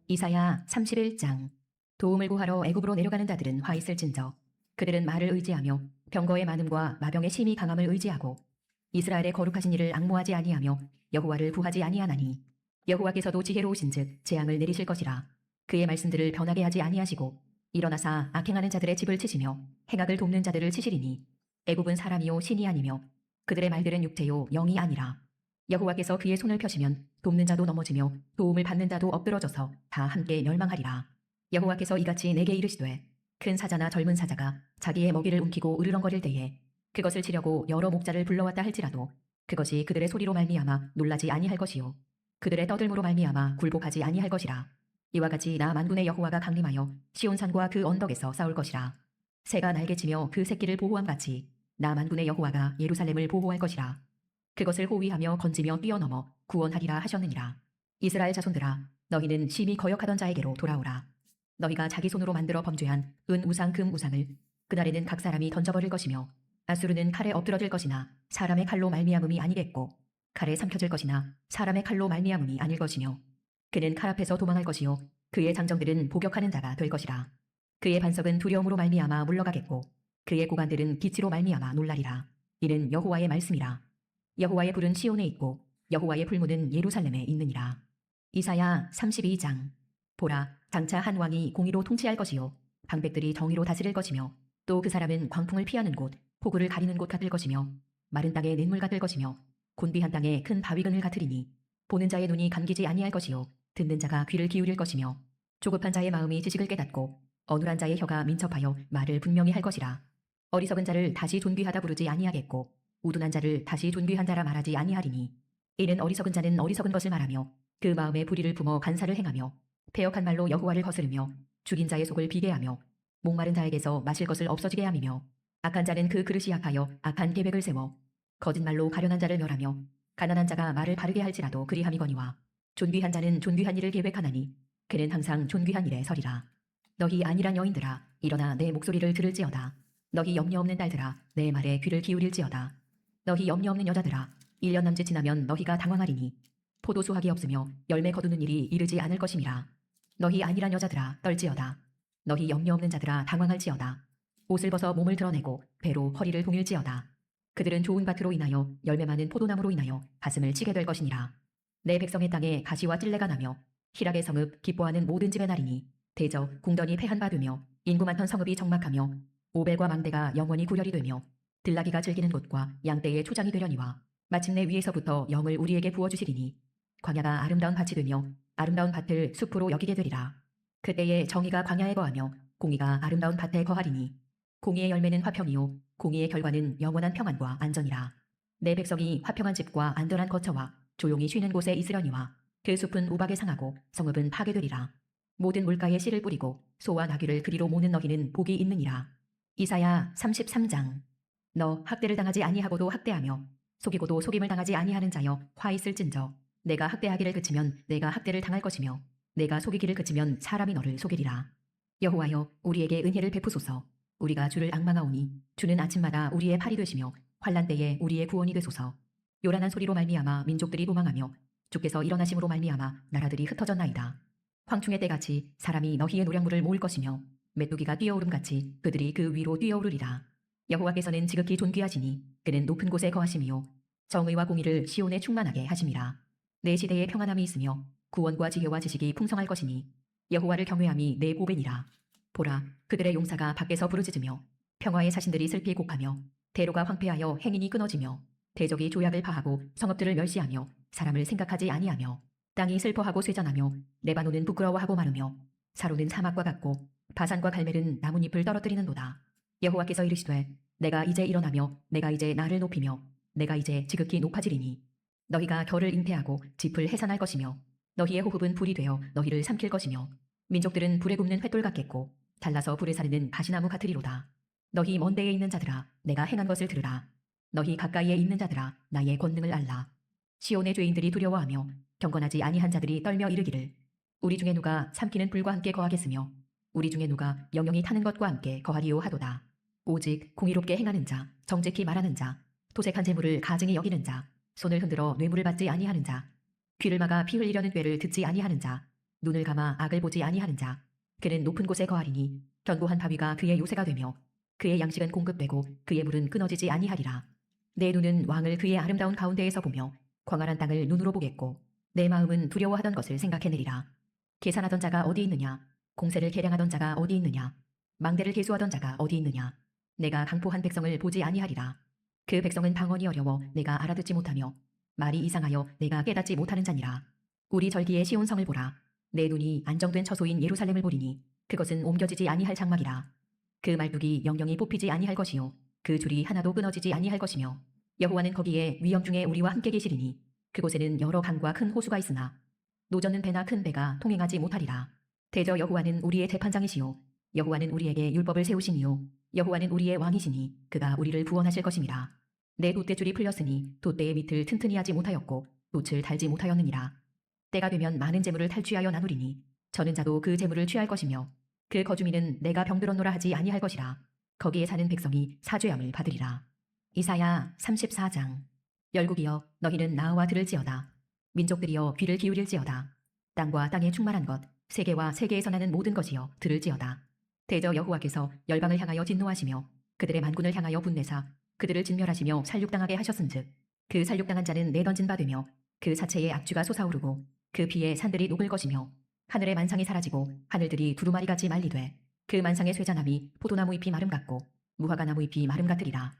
이사야 31장. 도움을 구하러 애굽으로 내려가는 자들은 화 있을진저. 그들은 말을 의지하며 병거의 많음과 마병의 심히 강함을 의지하고 이스라엘의 거룩하신 이를 앙모하지 아니하며 여호와를 구하지 아니하나니 여호와께서도 지혜로우신즉 재앙을 내리실 것이라. 그의 말씀들을 변하게 하지 아니하시고 일어나사 악행하는 자들의 집을 치시며 행악을 돕는 자들을 치시리니 애굽은 사람이요 신이 아니며 그들의 말들은 육체요 영이 아니라. 여호와께서 그의 손을 펴시면 돕는 자도 넘어지며 도움을 받는 자도 엎드러져서 다 함께 멸망하리라. 여호와께서 이같이 내게 이르시되 큰 사자나 젊은 사자가 자기의 먹이를 움키고 으르렁거릴 때에 그것을 치려고 여러 목자를 불러왔다 할지라도 그것이 그들의 소리로 말미암아 놀라지 아니할 것이요 그들의 떠들므로 말미암아 굴복하지 아니할 것이라. 이와 같이 나 만군의 여호와가 강림하여 시온산과 그 언덕에서 싸울 것이라. 새가 날개치며 그 새끼를 보호함 같이 나 만군의 여호와가 예루살렘을 보호할 것이라. 그것을 호위하며 건지며 뛰어넘어 구원하리라 하셨느니라. 이스라엘 자손들아, 너희는 심히 거역하던 자에게로 돌아오라. 너희가 자기 손으로 만들어 범죄한 은 우상 금 우상을 그날에는 각 사람이 던져버릴 것이며 아수르는 칼에 엎드러질 것이나 사람의 칼로 말미암음이 아니겠고 칼에 삼켜질 것이나 사람의 칼로 말미암음이 아닐 것이며 그는 칼 앞에서 도망할 것이요 그의 장정들은 복역하는 자가 될 것이라. 그의 반석은 두려움으로 말미암아 물러가겠고 그의 고관들은 기치로 말미암아 놀라리라. 이는 여호와의 말씀이라. 여호와의 불은 시온에 있고 여호와의 불문은 예루살렘에 있느니라. 이사야 32장. 보라, 장차 한 왕이 공의로 통치할 것이요 방백들이 정의로 다스릴 것이며 또 그 사람은 광풍을 피하는 곳, 폭우를 가리는 곳 같을 것이며 마른 땅에 냇물 같을 것이며 곤비한 땅에 큰 바위근을 같으리니 보는 자의 눈이 감기지 아니할 것이요 듣는 자가 귀를 기울일 것이며 조급한 자의 마음이 지식을 깨닫고 어눌한 자의 혀가 민첩하여 말을 분명히 할 것이라. 어리석은 자를 다시 존귀하다 부르지 아니하겠고 우둔한 자를 다시 존귀한 자라 말하지 아니하리니 이는 어리석은 자는 어리석은 것을 말하며 그 마음에 불의를 품어 간사를 행하며 패역한 말로 여호와를 거스르며 죽인 자의 속을 비게 하며 목마른 자에게서 마실 것을 없어지게 함이며 악한 자는 그 그릇이 약하여 악한 계획을 세워 거짓말로 가련한 자를 멸하며 가난한 자가 말을 바르게 할지라도 그리함이거니와 존귀한 자는 존귀한 일을 계획하나니 그는 항상 존귀한 일에 서리라. 너희 안일한 여인들아, 일어나 내 목소리를 들을지어다. 너희 염려 없는 딸들아, 내 말에 귀를 기울일지어다. 너희 염려 없는 여자들아, 1년 남짓 지나면 너희가 당황하리니 포도 수확이 없으며 열매 거두는 일이 이르지 않을 것임이라. 너희 안일한 여자들아, 떨지어다. 너희 염려 없는 자들아, 당황할지어다. 옷을 벗어 몸을 드러내고 배로 허리를 동일지어다. 그들은 좋은 밭으로 인하여 열매 많은 포도나무로 인하여 가슴을 치게 될 것이니라. 내 백성의 땅에 가시와 찔레가 나며 희락의 성읍 기뻐하는 모든 집의 날이니 대적 궁전이 패한 바 되며 인구 많던 성읍이 적막하며 오벨과 망대가 영원히 구렬이 되며 들나귀가 즐기는 곳과 양떼의 초장이 되려니와 마침내 위에서부터 영을 우리에게 부어주시리니 광야가 아름다운 밭이 되며 아름다운 밭을 숲으로 여기게 되리라. 그때에 정의가 광야에 거하며 공의가 아름다운 밭에 거하리니 공의의 열매는 화평이요 공의의 결과는 영원한 평안과 안전이라. 내 백성이 화평한 집과 안전한 거처와 조용히 쉬는 곳에 있으려니와 그 숲은 우박에 상하고 성읍은 파괴되리라. 모든 물가에 씨를 뿌리고 소와 나귀를 그리로 모는 너희는 복이 있느니라. 이사야 33장. 너 학대를 당하지 아니하고도 학대하며 속이고도 속임을 당하지 아니하는 자여 화 있을진저. 내가 학대하기를 그치면 내가 학대를 당할 것이며 내가 속이기를 그치면 사람이 너를 속이리라. 여호와여, 우리에게 은혜를 베푸소서. 우리가 주를 앙망하오니 주는 아침마다 우리의 팔이 되시며 환난 때에 우리의 구원이 되소서. 요란한 소리로 말미암아 민족들이 도망하며 주께서 일어나심으로 말미암아 나라들이 흩어졌나이다. 황충의 때같이 사람이 너희의 노량물을 모을 것이며 메뚜기가 뛰어오름같이 그들이 그 위로 뛰어오르리라. 여호와께서는 지극히 존귀하시니 그는 높은 곳에 거하심이요 정의와 공의를 시온에 충만하게 하심이라. 내 시대에 평안함이 있으며 구원과 지혜와 지식이 풍성할 것이니 여호와를 경외함이 내 보배니라. 보라, 그들의 용사가 밖에서 부르짖으며 평화의 사신들이 슬피 곡하며 대로가 황폐하여 행인이 끊어지며 대적이 조약을 파하고 성읍들을 멸시하며 사람을 생각하지 아니하며 땅이 슬퍼하고 쇠잔하며 레바논은 부끄러워하고 마르며 사로는 사막과 같고 바산과 갈멜은 나뭇잎을 떨어뜨리는도다. 여호와께서 이르시되 내가 이제 일어나며 내가 이제 나를 높이며 내가 이제 지극히 높아지리니 너희가 결을 잉태하고 짚을 해산할 것이며 너희의 호흡은 불이 되어 너희를 삼킬 것이며 민족들은 불에 굽는 횃돌 같겠고 달라서 불에 사르는 가시나무 같으리로다. 너희 먼 데에 있는 자들아, 내가 행한 것을 들으라. 너희 가까이에 있는 자들아, 나의 권능을 알라. 시온의 죄인들이 두려워하며 경건하지 아니한 자들이 떨며 이르기를 우리 중에 누가 삼키는 불과 함께 거하겠으며 우리 중에 누가 영영이 타는 것과 함께 거하리요 하도다. 오직 공의롭게 행하는 자, 정직히 말하는 자, 도색한 재물을 가증히 여기는 자, 손을 흔들어 뇌물을 받지 아니하는 자, 귀를 막아 피 흘리려는 꾀를 듣지 아니하는 자, 눈을 감아 악을 보지 아니하는 자, 그는 높은 곳에 거하리니 견고한 바위가 그의 요새가 되며 그의 양식은 공급되고 그의 물은 끊어지지 아니하리라. 내 눈은 왕을 그의 아름다운 가운데에서 보며 광활한 땅을 눈으로 보겠고 내 마음은 두려워하던 것을 생각해내리라. 계산하던 자가 어디 있느냐? 공세를 계량하던 자가 어디 있느냐? 망대를 계수하던 자가 어디 있느냐? 내가 강포한 백성을 보지 아니하리라. 그 백성은 방언이 어려워 내가 알아듣지 못하며 말이 이상하여 내가 깨닫지 못하는 자니라. 우리 절기의 시온성을 보라. 내 눈이 안정된 처소인 예루살렘을 보리니 그것은 옮겨지지 아니할 장막이라. 그 말뚝이 영영이 뽑히지 아니할 것이요 그 줄이 하나도 끊어지지 아니할 것이며 여호와는 거기에 위엄 중에 우리와 함께 계시리니 그곳에는 여러 강과 큰 호수가 있으나 노젓는 배나 큰 배가 통행하지 못하리라. 대저 여호와는 우리의 재판장이시요 여호와는 우리에게 율법을 세우시니요 여호와는 우리의 왕이시니 그가 우리를 구원하실 것임이라. 내 돛대줄이 풀렸으니 돛대의 밑을 튼튼히 하지 못하였고 돛을 달지 못하였느니라. 때가 되면 많은 재물을 탈취하여 나누리니 저는 자도 그 재물을 취할 것이며 그 거주민은 내가 병들었노라 하지 아니할 것이라. 거기에 사는 백성이 사죄함을 받으리라. 이사야 34장. 열국이여 너희는 나와 들을지어다. 민족들이여 귀를 기울일지어다. 땅과 땅에 충만한 것 세계와 세계에서 나는 모든 것이여 들을지어다. 대저 여호와께서 열방을 향하여 진노하시며 그들의 만군을 향하여 분내사 그들을 진멸하시며 살육당하게 하셨은즉 그 살육당한 자는 내던진 바 되며 그 사체에 악취가 솟아오르고 그 피에 산들이 녹을 것이며 하늘의 만상이 사라지고 하늘들이 두루마리같이 말리되 그 만상의 쇠자나미 포도나무 잎이 마름 같고 무화과 나무 잎이 마름 같으리라.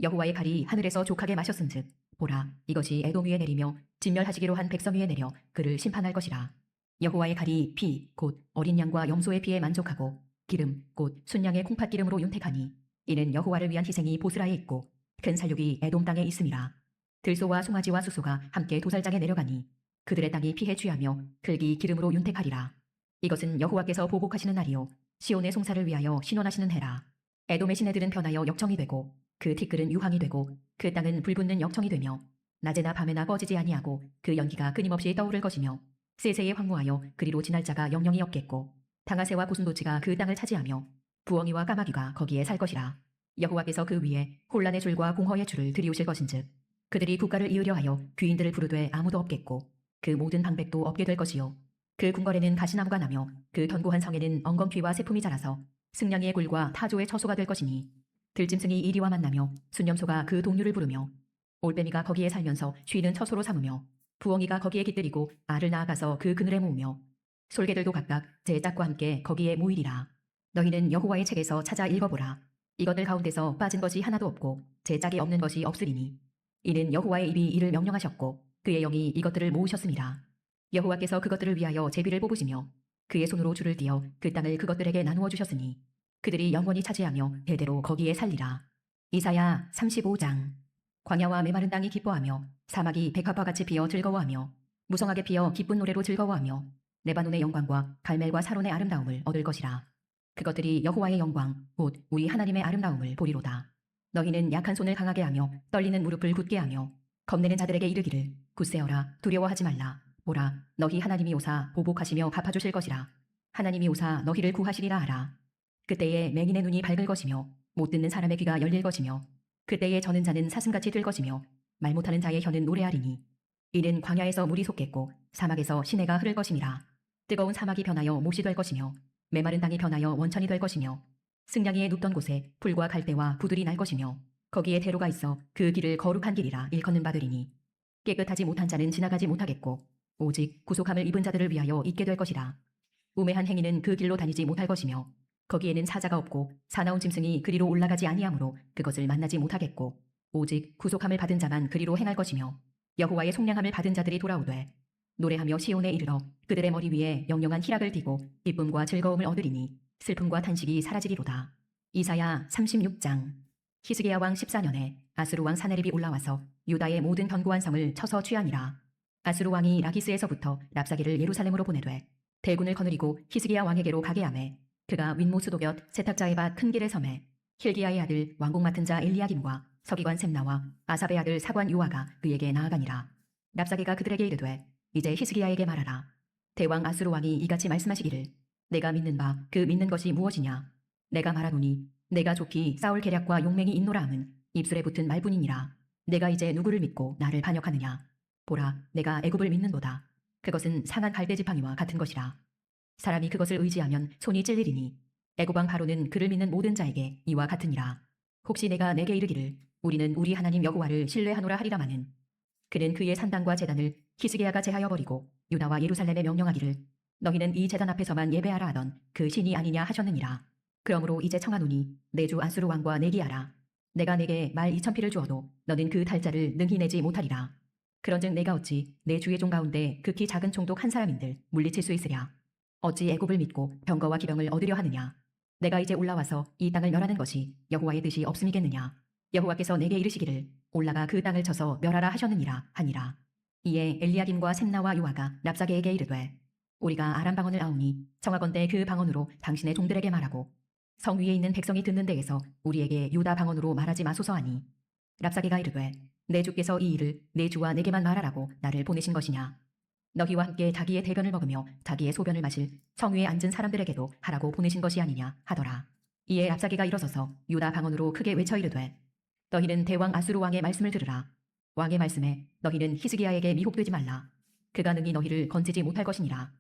여호와의 칼이 하늘에서 족하게 마셨은즉 보라 이것이 에돔 위에 내리며 진멸하시기로 한 백성 위에 내려 그를 심판할 것이라. 여호와의 칼이 피 곧 어린 양과 염소의 피에 만족하고 기름 곧 순양의 콩팥 기름으로 윤택하니 이는 여호와를 위한 희생이 보스라에 있고 큰 살육이 에돔 땅에 있음이라. 들소와 송아지와 수소가 함께 도살장에 내려가니 그들의 땅이 피해 취하며 흙이 기름으로 윤택하리라. 이것은 여호와께서 보복하시는 날이요 시온의 송사를 위하여 신원하시는 해라. 에돔의 시내들은 변하여 역청이 되고 그 티끌은 유황이 되고 그 땅은 불붙는 역청이 되며 낮에나 밤에나 꺼지지 아니하고 그 연기가 끊임없이 떠오를 것이며 세세에 황무하여 그리로 지날 자가 영영이 없겠고 당아새와 고슴도치가 그 땅을 차지하며 부엉이와 까마귀가 거기에 살 것이라. 여호와께서 그 위에 혼란의 줄과 공허의 줄을 들이우실 것인즉 그들이 국가를 이으려 하여 귀인들을 부르되 아무도 없겠고 그 모든 방백도 없게 될 것이요 그 궁궐에는 가시나무가 나며 그 견고한 성에는 엉겅퀴와 새품이 자라서 승냥이의 굴과 타조의 처소가 될 것이니 들짐승이 이리와 만나며 순념소가 그 동류를 부르며 올빼미가 거기에 살면서 쉬는 처소로 삼으며 부엉이가 거기에 깃들이고 알을 낳아가서 그 그늘에 모으며 솔개들도 각각 제 짝과 함께 거기에 모이리라. 너희는 여호와의 책에서 찾아 읽어보라. 이것들 가운데서 빠진 것이 하나도 없고 제 짝이 없는 것이 없으리니 이는 여호와의 입이 이를 명령하셨고 그의 영이 이것들을 모으셨음이라. 여호와께서 그것들을 위하여 제비를 뽑으시며 그의 손으로 줄을 띄어 그 땅을 그것들에게 나누어 주셨으니 그들이 영원히 차지하며 대대로 거기에 살리라. 이사야 35장. 광야와 메마른 땅이 기뻐하며 사막이 백합과 같이 피어 즐거워하며 무성하게 피어 기쁜 노래로 즐거워하며 레바논의 영광과 갈멜과 사론의 아름다움을 얻을 것이라. 그것들이 여호와의 영광 곧 우리 하나님의 아름다움을 보리로다. 너희는 약한 손을 강하게 하며 떨리는 무릎을 굳게 하며 겁내는 자들에게 이르기를 굳세어라 두려워하지 말라. 보라 너희 하나님이 오사 보복하시며 갚아주실 것이라. 하나님이 오사 너희를 구하시리라 하라. 그때에 맹인의 눈이 밝을 것이며 못 듣는 사람의 귀가 열릴 것이며 그때에 저는 자는 사슴같이 될 것이며 말 못하는 자의 혀는 노래하리니 이는 광야에서 물이 솟겠고 사막에서 시내가 흐를 것임이라. 뜨거운 사막이 변하여 못이 될 것이며 메마른 땅이 변하여 원천이 될 것이며 승냥이의 눕던 곳에 풀과 갈대와 부들이 날 것이며 거기에 대로가 있어 그 길을 거룩한 길이라 일컫는 바들이니 깨끗하지 못한 자는 지나가지 못하겠고 오직 구속함을 입은 자들을 위하여 있게 될 것이라. 우매한 행위는 그 길로 다니지 못할 것이며 거기에는 사자가 없고 사나운 짐승이 그리로 올라가지 아니하므로 그것을 만나지 못하겠고 오직 구속함을 받은 자만 그리로 행할 것이며 여호와의 속량함을 받은 자들이 돌아오되 노래하며 시온에 이르러 그들의 머리 위에 영영한 희락을 띠고 기쁨과 즐거움을 얻으리니 슬픔과 탄식이 사라지리로다. 이사야 36장. 히스기야 왕 14년에 아수르 왕 사네립이 올라와서 유다의 모든 견고한 성을 쳐서 취하니라. 아수르 왕이 라기스에서부터 랍사기를 예루살렘으로 보내되 대군을 거느리고 히스기야 왕에게로 가게 하매 그가 윗모 수도곁 세탁자의 밭 큰 길의 섬에 힐기야의 아들 왕궁 맡은 자 엘리야김과 서기관 셈나와 아삽의 아들 사관 요아가 그에게 나아가니라. 랍사게가 그들에게 이르되 이제 히스기야에게 말하라. 대왕 아수르 왕이 이같이 말씀하시기를 내가 믿는 바 그 믿는 것이 무엇이냐. 내가 말하노니 내가 좋기 싸울 계략과 용맹이 있노라 함은 입술에 붙은 말뿐이니라. 내가 이제 누구를 믿고 나를 반역하느냐. 보라 내가 애굽을 믿는도다. 그것은 상한 갈대 지팡이와 같은 것이라. 사람이 그것을 의지하면 손이 찔리리니 애굽 왕 바로는 그를 믿는 모든 자에게 이와 같으니라. 혹시 내가 내게 이르기를 우리는 우리 하나님 여호와를 신뢰하노라 하리라마는 그는 그의 산당과 제단을 히스기야가 제하여 버리고 유다와 예루살렘에 명령하기를 너희는 이 제단 앞에서만 예배하라 하던 그 신이 아니냐 하셨느니라. 그러므로 이제 청하노니 내 주 아수르 왕과 내기하라. 내가 내게 말 2,000피를 주어도 너는 그 달자를 능히 내지 못하리라. 그런즉 내가 어찌 내 주의 종 가운데 극히 작은 총독 한 사람인들 물리칠 수 있으랴. 어찌 애굽을 믿고 병거와 기병을 얻으려 하느냐. 내가 이제 올라와서 이 땅을 멸하는 것이 여호와의 뜻이 없음이겠느냐. 여호와께서 내게 이르시기를 올라가 그 땅을 쳐서 멸하라 하셨느니라 하니라. 이에 엘리야김과 셈나와 요아가 랍사게에게 이르되 우리가 아람 방언을 아오니 청하건대 그 방언으로 당신의 종들에게 말하고 성 위에 있는 백성이 듣는 데에서 우리에게 유다 방언으로 말하지 마소서 하니 랍사게가 이르되 내 주께서 이 일을 내 주와 내게만 말하라고 나를 보내신 것이냐. 너희와 함께 자기의 대변을 먹으며 자기의 소변을 마실 성 위에 앉은 사람들에게도 하라고 보내신 것이 아니냐 하더라. 이에 랍사게가 일어서서 유다 방언으로 크게 외쳐 이르되 너희는 대왕 아수르 왕의 말씀을 들으라. 왕의 말씀에 너희는 히스기야에게 미혹되지 말라. 그가 능히 너희를 건지지 못할 것이니라.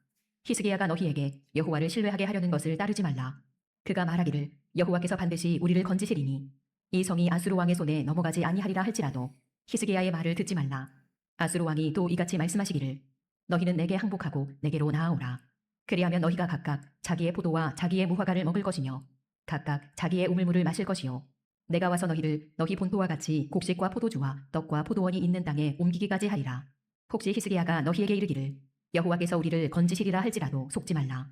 히스기야가 너희에게 여호와를 신뢰하게 하려는 것을 따르지 말라. 그가 말하기를 여호와께서 반드시 우리를 건지시리니 이 성이 아수르 왕의 손에 넘어가지 아니하리라 할지라도 히스기야의 말을 듣지 말라. 아수르 왕이 또 이같이 말씀하시기를 너희는 내게 항복하고 내게로 나아오라. 그리하면 너희가 각각 자기의 포도와 자기의 무화과를 먹을 것이며 각각 자기의 우물물을 마실 것이요 내가 와서 너희를 너희 본토와 같이 곡식과 포도주와 떡과 포도원이 있는 땅에 옮기기까지 하리라. 혹시 히스기야가 너희에게 이르기를 여호와께서 우리를 건지시리라 할지라도 속지 말라.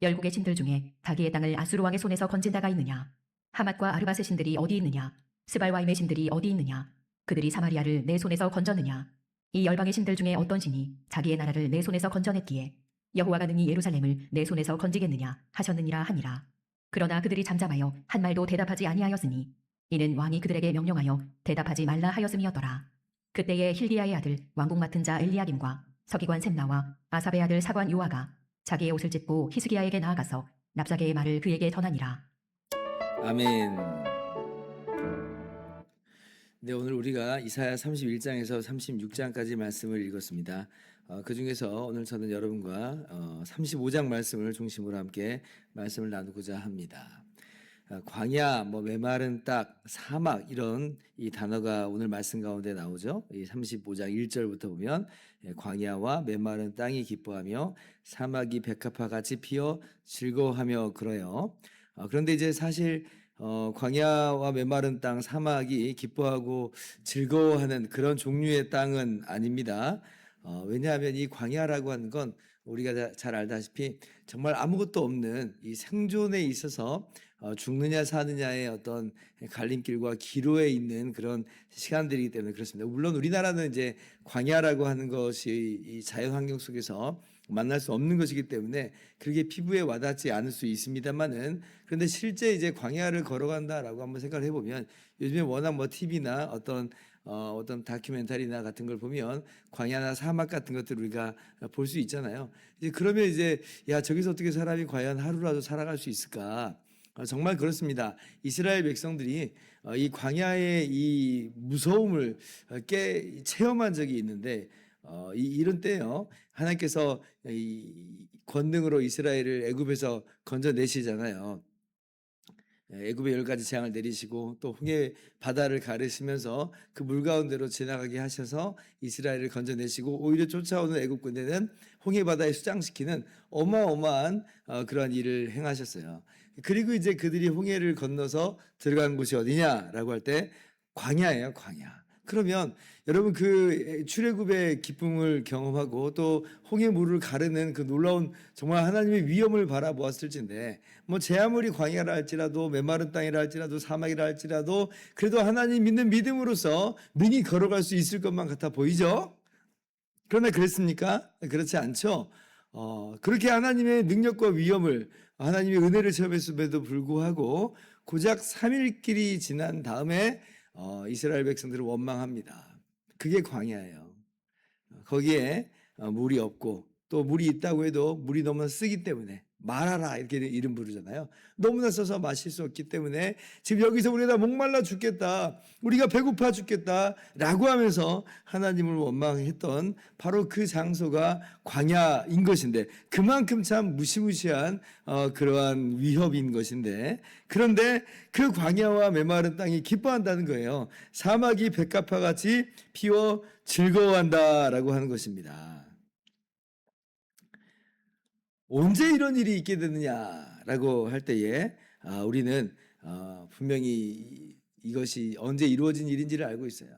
열국의 신들 중에 자기의 땅을 아수르 왕의 손에서 건진 자가 있느냐. 하맛과 아르바스 신들이 어디 있느냐. 스발와임의 신들이 어디 있느냐. 그들이 사마리아를 내 손에서 건졌느냐. 이 열방의 신들 중에 어떤 신이 자기의 나라를 내 손에서 건져냈기에 여호와가 능히 예루살렘을 내 손에서 건지겠느냐 하셨느니라 하니라. 그러나 그들이 잠잠하여 한 말도 대답하지 아니하였으니 이는 왕이 그들에게 명령하여 대답하지 말라 하였음이었더라. 그때에 힐기야의 아들 왕궁 맡은 자 엘리야김과 서기관 셈나와 아삽의 아들 사관 요아가 자기의 옷을 찢고 히스기야에게 나아가서 랍사게의 말을 그에게 전하니라. 아멘. 네, 오늘 우리가 이사야 31장에서 36장까지 말씀을 읽었습니다. 그 중에서 오늘 저는 여러분과 35장 말씀을 중심으로 함께 말씀을 나누고자 합니다. 광야, 메마른 땅, 사막 이런 이 단어가 오늘 말씀 가운데 나오죠. 이 35장 1절부터 보면 광야와 메마른 땅이 기뻐하며 사막이 백합화 같이 피어 즐거워하며 그래요. 그런데 이제 사실 광야와 메마른 땅, 사막이 기뻐하고 즐거워하는 그런 종류의 땅은 아닙니다. 왜냐하면 이 광야라고 하는 건 우리가 잘 알다시피 정말 아무것도 없는 이 생존에 있어서 죽느냐 사느냐의 어떤 갈림길과 기로에 있는 그런 시간들이기 때문에 그렇습니다. 물론 우리나라는 이제 광야라고 하는 것이 이 자연 환경 속에서 만날 수 없는 것이기 때문에 그게 피부에 와닿지 않을 수 있습니다만은, 그런데 실제 이제 광야를 걸어간다라고 한번 생각을 해보면 요즘에 워낙 TV나 어떤 다큐멘터리나 같은 걸 보면 광야나 사막 같은 것들을 우리가 볼 수 있잖아요. 이제 그러면 이제 야, 저기서 어떻게 사람이 과연 하루라도 살아갈 수 있을까? 정말 그렇습니다. 이스라엘 백성들이 이 광야의 이 무서움을 체험한 적이 있는데 이런 때요, 하나님께서 이 권능으로 이스라엘을 애굽에서 건져내시잖아요. 애굽의 10가지 재앙을 내리시고 또 홍해 바다를 가르시면서 그 물 가운데로 지나가게 하셔서 이스라엘을 건져내시고 오히려 쫓아오는 애굽 군대는 홍해 바다에 수장시키는 어마어마한 그러한 일을 행하셨어요. 그리고 이제 그들이 홍해를 건너서 들어간 곳이 어디냐라고 할 때 광야예요, 광야. 그러면 여러분 그 출애굽의 기쁨을 경험하고 또 홍해 물을 가르는 그 놀라운 정말 하나님의 위엄을 바라보았을 텐데 제 아무리 광야라 할지라도 메마른 땅이라 할지라도 사막이라 할지라도 그래도 하나님 믿는 믿음으로서 능히 걸어갈 수 있을 것만 같아 보이죠? 그러나 그랬습니까? 그렇지 않죠. 그렇게 하나님의 능력과 위엄을, 하나님의 은혜를 체험했음에도 불구하고 고작 3일길이 지난 다음에 이스라엘 백성들을 원망합니다. 그게 광야예요. 거기에 물이 없고 또 물이 있다고 해도 물이 너무나 쓰기 때문에 마라라 이렇게 이름 부르잖아요. 너무나 써서 마실 수 없기 때문에 지금 여기서 우리가 다 목말라 죽겠다, 우리가 배고파 죽겠다 라고 하면서 하나님을 원망했던 바로 그 장소가 광야인 것인데, 그만큼 참 무시무시한 그러한 위협인 것인데, 그런데 그 광야와 메마른 땅이 기뻐한다는 거예요. 사막이 백합화같이 피워 즐거워한다라고 하는 것입니다. 언제 이런 일이 있게 되느냐라고 할 때에 우리는 분명히 이것이 언제 이루어진 일인지를 알고 있어요.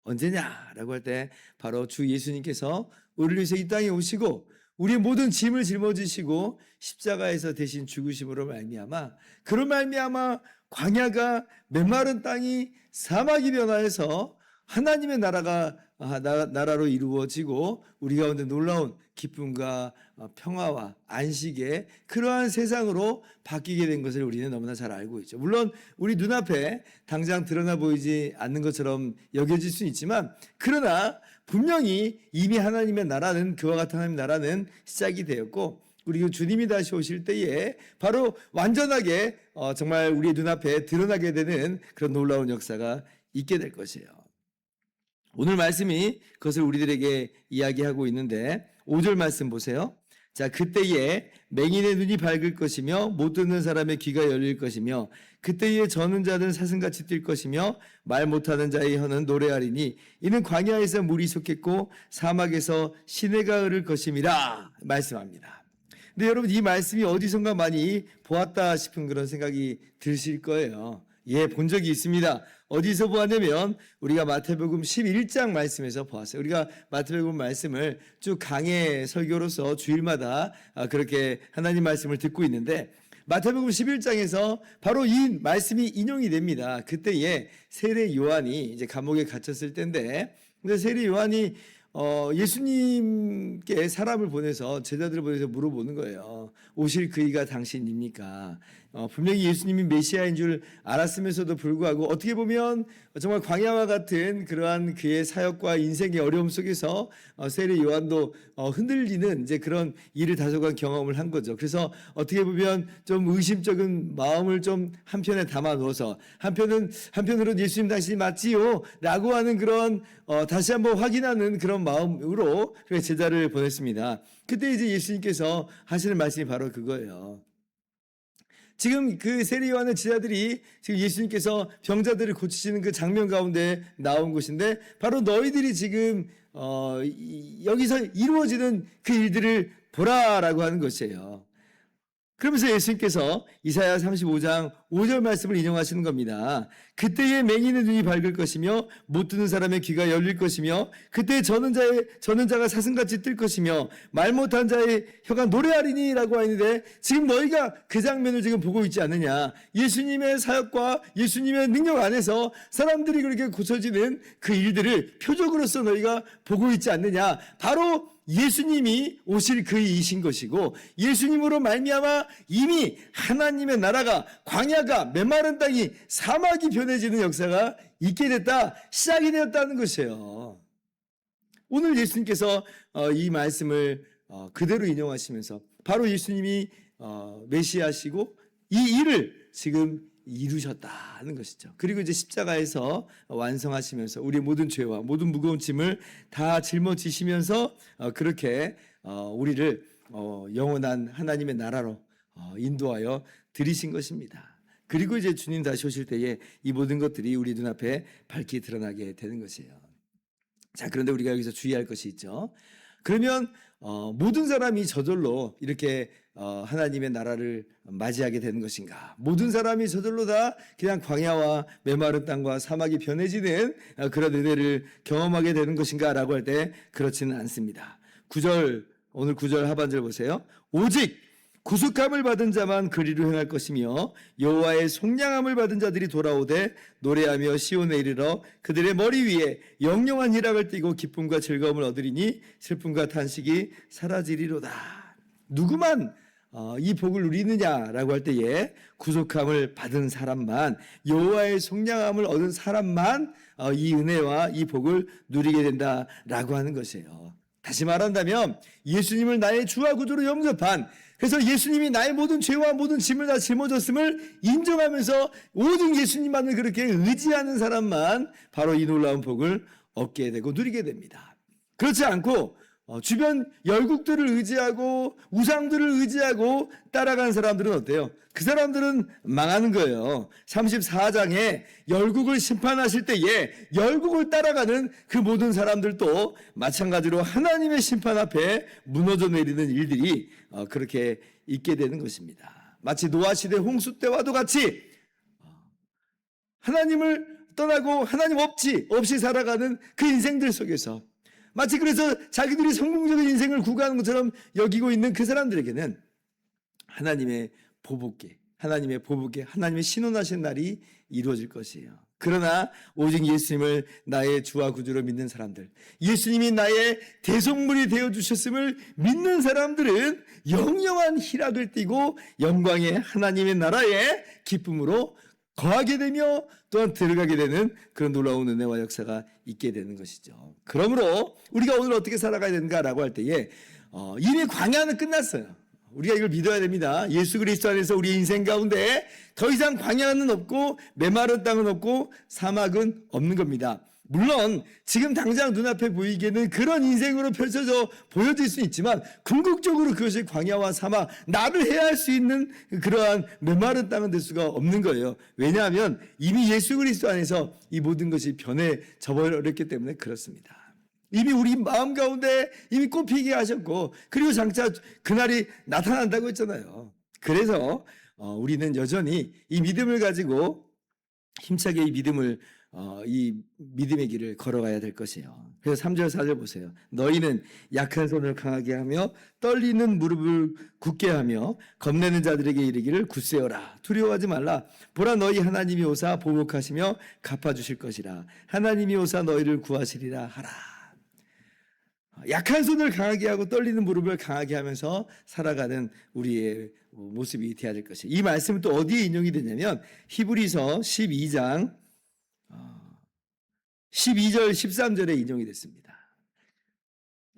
언제냐라고 할 때 바로 주 예수님께서 우리를 위해서 이 땅에 오시고 우리의 모든 짐을 짊어지시고 십자가에서 대신 죽으심으로 말미암아, 그런 말미암아 광야가 메마른 땅이 사막이 변화해서 하나님의 나라로 이루어지고 우리 가운데 놀라운 기쁨과 평화와 안식의 그러한 세상으로 바뀌게 된 것을 우리는 너무나 잘 알고 있죠. 물론 우리 눈앞에 당장 드러나 보이지 않는 것처럼 여겨질 수 있지만, 그러나 분명히 이미 하나님의 나라는, 그와 같은 하나님의 나라는 시작이 되었고, 그리고 주님이 다시 오실 때에 바로 완전하게 정말 우리 눈앞에 드러나게 되는 그런 놀라운 역사가 있게 될 것이에요. 오늘 말씀이 그것을 우리들에게 이야기하고 있는데 5절 말씀 보세요. 자, 그때에 맹인의 눈이 밝을 것이며 못 듣는 사람의 귀가 열릴 것이며 그때에 저는 자는 사슴같이 뛸 것이며 말 못하는 자의 혀는 노래하리니 이는 광야에서 물이 솟겠고 사막에서 시내가 흐를 것임이라 말씀합니다. 근데 여러분, 이 말씀이 어디선가 많이 보았다 싶은 그런 생각이 드실 거예요. 예, 본 적이 있습니다. 어디서 보았냐면 우리가 마태복음 11장 말씀에서 보았어요. 우리가 마태복음 말씀을 쭉 강해 설교로서 주일마다 그렇게 하나님 말씀을 듣고 있는데, 마태복음 11장에서 바로 이 말씀이 인용이 됩니다. 그때에 세례 요한이 이제 감옥에 갇혔을 때인데, 근데 세례 요한이 예수님께 사람을 보내서, 제자들을 보내서 물어보는 거예요. 오실 그이가 당신입니까? 분명히 예수님이 메시아인 줄 알았으면서도 불구하고 어떻게 보면 정말 광야와 같은 그러한 그의 사역과 인생의 어려움 속에서 세례 요한도 흔들리는 이제 그런 일을 다소간 경험을 한 거죠. 그래서 어떻게 보면 좀 의심적인 마음을 좀 한편에 담아 놓아서 한편으로는 예수님 당신이 맞지요? 라고 하는 그런 다시 한번 확인하는 그런 마음으로 제자를 보냈습니다. 그때 이제 예수님께서 하시는 말씀이 바로 그거예요. 지금 그 세례 요한의 제자들이 지금 예수님께서 병자들을 고치시는 그 장면 가운데 나온 것인데, 바로 너희들이 지금 여기서 이루어지는 그 일들을 보라라고 하는 것이에요. 그러면서 예수님께서 이사야 35장 5절 말씀을 인용하시는 겁니다. 그때에 맹인의 눈이 밝을 것이며 못 듣는 사람의 귀가 열릴 것이며 그때에 저는 자가 사슴같이 뜰 것이며 말 못한 자의 혀가 노래하리니 라고 하는데, 지금 너희가 그 장면을 지금 보고 있지 않느냐. 예수님의 사역과 예수님의 능력 안에서 사람들이 그렇게 고쳐지는 그 일들을 표적으로서 너희가 보고 있지 않느냐. 바로 예수님이 오실 그이신 것이고, 예수님으로 말미암아 이미 하나님의 나라가, 광야가, 메마른 땅이 사막이 변해지는 역사가 있게 됐다, 시작이 되었다는 것이에요. 오늘 예수님께서 이 말씀을 그대로 인용하시면서 바로 예수님이 메시아시고 이 일을 지금 이루셨다는 것이죠. 그리고 이제 십자가에서 완성하시면서 우리 모든 죄와 모든 무거운 짐을 다 짊어지시면서 그렇게 우리를 영원한 하나님의 나라로 인도하여 들이신 것입니다. 그리고 이제 주님 다시 오실 때에 이 모든 것들이 우리 눈앞에 밝게 드러나게 되는 것이에요. 자, 그런데 우리가 여기서 주의할 것이 있죠. 그러면 모든 사람이 저절로 이렇게 하나님의 나라를 맞이하게 되는 것인가? 모든 사람이 저절로 다 그냥 광야와 메마른 땅과 사막이 변해지는 그런 은혜를 경험하게 되는 것인가? 라고 할 때 그렇지는 않습니다. 오늘 9절 하반절 보세요. 오직 구속함을 받은 자만 그리로 행할 것이며 여호와의 속량함을 받은 자들이 돌아오되 노래하며 시온에 이르러 그들의 머리 위에 영영한 희락을 띠고 기쁨과 즐거움을 얻으리니 슬픔과 탄식이 사라지리로다. 누구만 이 복을 누리느냐라고 할 때에 구속함을 받은 사람만, 여호와의 속량함을 얻은 사람만 이 은혜와 이 복을 누리게 된다라고 하는 것이에요. 다시 말한다면 예수님을 나의 주와 구주로 영접한, 그래서 예수님이 나의 모든 죄와 모든 짐을 다 짊어졌음을 인정하면서 오직 예수님만을 그렇게 의지하는 사람만 바로 이 놀라운 복을 얻게 되고 누리게 됩니다. 그렇지 않고 주변 열국들을 의지하고 우상들을 의지하고 따라가는 사람들은 어때요? 그 사람들은 망하는 거예요. 34장에 열국을 심판하실 때에 열국을 따라가는 그 모든 사람들도 마찬가지로 하나님의 심판 앞에 무너져 내리는 일들이 그렇게 있게 되는 것입니다. 마치 노아 시대 홍수 때와도 같이 하나님을 떠나고 하나님 없이 살아가는 그 인생들 속에서 마치 그래서 자기들이 성공적인 인생을 구가하는 것처럼 여기고 있는 그 사람들에게는 하나님의 보복계, 하나님의 신원하신 날이 이루어질 것이에요. 그러나 오직 예수님을 나의 주와 구주로 믿는 사람들, 예수님이 나의 대속물이 되어주셨음을 믿는 사람들은 영영한 희락을 띠고 영광의 하나님의 나라의 기쁨으로 거하게 되며 또한 들어가게 되는 그런 놀라운 은혜와 역사가 있게 되는 것이죠. 그러므로 우리가 오늘 어떻게 살아가야 되는가라고 할 때에 이미 광야는 끝났어요. 우리가 이걸 믿어야 됩니다. 예수 그리스도 안에서 우리 인생 가운데 더 이상 광야는 없고 메마른 땅은 없고 사막은 없는 겁니다. 물론 지금 당장 눈앞에 보이기에는 그런 인생으로 보여질 수 있지만 궁극적으로 그것이 광야와 사막, 나를 해할 수 있는 그러한 메마른 땅은 될 수가 없는 거예요. 왜냐하면 이미 예수 그리스도 안에서 이 모든 것이 변해져 버렸기 때문에 그렇습니다. 이미 우리 마음 가운데 이미 꽃피게 하셨고 그리고 장차 그날이 나타난다고 했잖아요. 그래서 우리는 여전히 이 믿음을 가지고 힘차게 이 믿음의 길을 걸어가야 될 것이에요. 그래서 3절 4절 보세요. 너희는 약한 손을 강하게 하며 떨리는 무릎을 굳게 하며 겁내는 자들에게 이르기를 굳세어라. 두려워하지 말라. 보라 너희 하나님이 오사 보복하시며 갚아주실 것이라. 하나님이 오사 너희를 구하시리라 하라. 약한 손을 강하게 하고 떨리는 무릎을 강하게 하면서 살아가는 우리의 모습이 되어야 될 것이에요. 이 말씀은 또 어디에 인용이 되냐면 히브리서 12장 12절 13절에 인용이 됐습니다.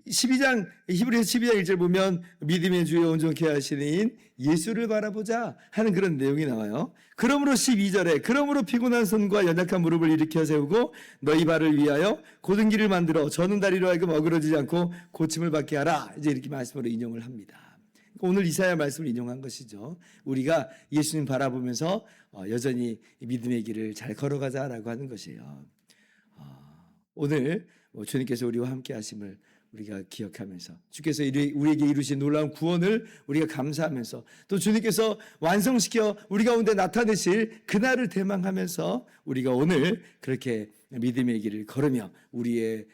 히브리서 12장 1절 보면 믿음의 주여 온전케 하시는 이인 예수를 바라보자 하는 그런 내용이 나와요. 그러므로 12절에 그러므로 피곤한 손과 연약한 무릎을 일으켜 세우고 너희 발을 위하여 곧은 길을 만들어 저는 다리로 하여금 어그러지지 않고 고침을 받게 하라. 이제 이렇게 말씀으로 인용을 합니다. 오늘 이사야 말씀을 인용한 것이죠. 우리가 예수님 바라보면서 여전히 믿음의 길을 잘 걸어가자라고 하는 것이에요. 오늘 주님께서 우리와 함께 하심을 우리가 기억하면서 주께서 우리에게 이루신 놀라운 구원을 우리가 감사하면서 또 주님께서 완성시켜 우리 가운데 나타내실 그날을 대망하면서 우리가 오늘 그렇게 믿음의 길을 걸으며 우리의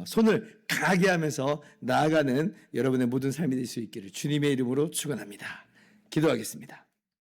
손을 강하게 하면서 나아가는 여러분의 모든 삶이 될 수 있기를 주님의 이름으로 축원합니다. 기도하겠습니다.